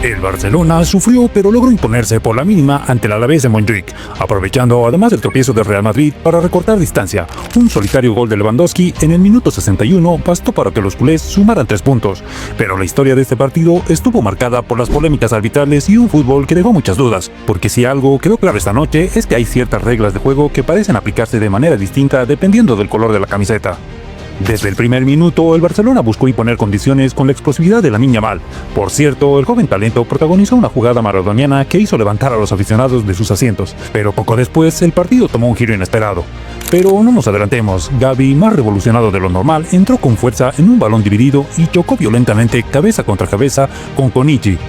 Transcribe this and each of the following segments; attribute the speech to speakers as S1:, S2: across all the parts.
S1: El Barcelona sufrió pero logró imponerse por la mínima ante el Alavés de Montjuic, aprovechando además el tropiezo del Real Madrid para recortar distancia. Un solitario gol de Lewandowski en el minuto 61 bastó para que los culés sumaran 3 puntos, pero la historia de este partido estuvo marcada por las polémicas arbitrales y un fútbol que dejó muchas dudas, porque si algo quedó claro esta noche es que hay ciertas reglas de juego que parecen aplicarse de manera distinta dependiendo del color de la camiseta. Desde el primer minuto, el Barcelona buscó imponer condiciones con la explosividad de Lamine Yamal. Por cierto, el joven talento protagonizó una jugada maradoniana que hizo levantar a los aficionados de sus asientos, pero poco después el partido tomó un giro inesperado. Pero no nos adelantemos, Gavi, más revolucionado de lo normal, entró con fuerza en un balón dividido y chocó violentamente cabeza contra cabeza con Konichi.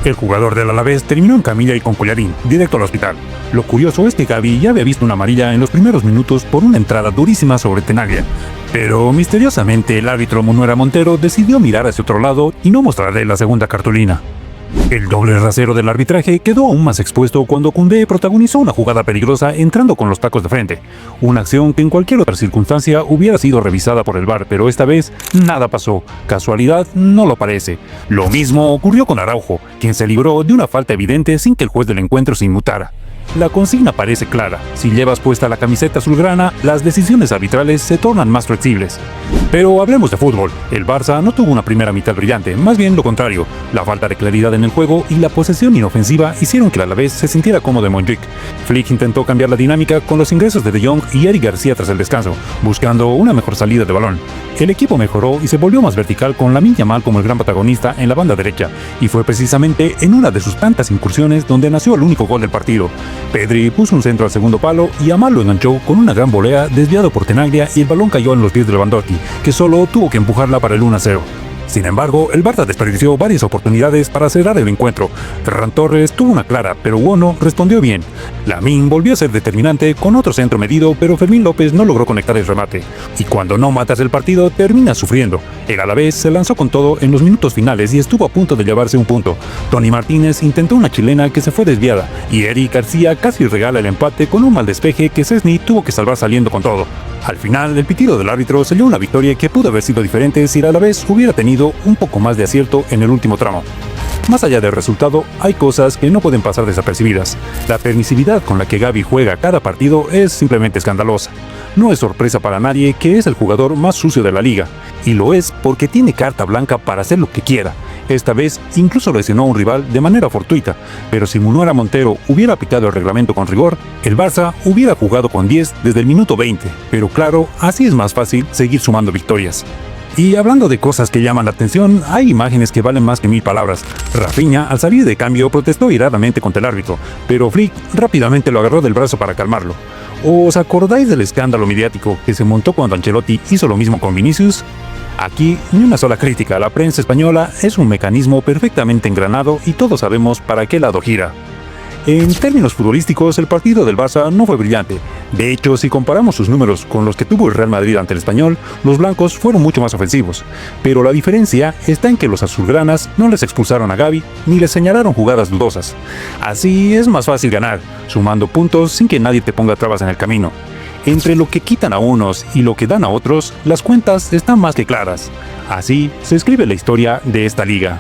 S1: El jugador del Alavés terminó en camilla y con collarín, directo al hospital. Lo curioso es que Gavi ya había visto una amarilla en los primeros minutos por una entrada durísima sobre Tenaglia. Pero misteriosamente el árbitro Munuera Montero decidió mirar hacia otro lado y no mostrarle la segunda cartulina. El doble rasero del arbitraje quedó aún más expuesto cuando Koundé protagonizó una jugada peligrosa entrando con los tacos de frente. Una acción que en cualquier otra circunstancia hubiera sido revisada por el VAR, pero esta vez nada pasó. Casualidad no lo parece. Lo mismo ocurrió con Araujo, quien se libró de una falta evidente sin que el juez del encuentro se inmutara. La consigna parece clara: si llevas puesta la camiseta azulgrana, las decisiones arbitrales se tornan más flexibles. Pero hablemos de fútbol. El Barça no tuvo una primera mitad brillante, más bien lo contrario. La falta de claridad en el juego y la posesión inofensiva hicieron que el Alavés se sintiera cómodo en Montjuic. Flick intentó cambiar la dinámica con los ingresos de De Jong y Eric García tras el descanso, buscando una mejor salida de balón. El equipo mejoró y se volvió más vertical con Lamine Yamal como el gran protagonista en la banda derecha, y fue precisamente en una de sus tantas incursiones donde nació el único gol del partido. Pedri puso un centro al segundo palo y Yamal lo enganchó con una gran volea desviado por Tenaglia y el balón cayó en los pies de Lewandowski, que solo tuvo que empujarla para el 1-0. Sin embargo, el Barça desperdició varias oportunidades para cerrar el encuentro. Ferran Torres tuvo una clara, pero Bono respondió bien. Lamine volvió a ser determinante con otro centro medido, pero Fermín López no logró conectar el remate. Y cuando no matas el partido, terminas sufriendo. El Alavés se lanzó con todo en los minutos finales y estuvo a punto de llevarse un punto. Tony Martínez intentó una chilena que se fue desviada, y Eric García casi regala el empate con un mal despeje que Szczęsny tuvo que salvar saliendo con todo. Al final, el pitido del árbitro selló una victoria que pudo haber sido diferente si el Alavés hubiera tenido un poco más de acierto en el último tramo. Más allá del resultado, hay cosas que no pueden pasar desapercibidas. La permisividad con la que Gavi juega cada partido es simplemente escandalosa. No es sorpresa para nadie que es el jugador más sucio de la liga, y lo es porque tiene carta blanca para hacer lo que quiera. Esta vez incluso lesionó a un rival de manera fortuita, pero si Munuera Montero hubiera aplicado el reglamento con rigor, el Barça hubiera jugado con 10 desde el minuto 20, pero claro, así es más fácil seguir sumando victorias. Y hablando de cosas que llaman la atención, hay imágenes que valen más que 1000 palabras. Rafinha, al salir de cambio, protestó iradamente contra el árbitro, pero Flick rápidamente lo agarró del brazo para calmarlo. ¿Os acordáis del escándalo mediático que se montó cuando Ancelotti hizo lo mismo con Vinicius? Aquí, ni una sola crítica. La prensa española es un mecanismo perfectamente engranado y todos sabemos para qué lado gira. En términos futbolísticos, el partido del Barça no fue brillante. De hecho, si comparamos sus números con los que tuvo el Real Madrid ante el Español, los blancos fueron mucho más ofensivos. Pero la diferencia está en que los azulgranas no les expulsaron a Gavi ni les señalaron jugadas dudosas. Así es más fácil ganar, sumando puntos sin que nadie te ponga trabas en el camino. Entre lo que quitan a unos y lo que dan a otros, las cuentas están más que claras. Así se escribe la historia de esta liga.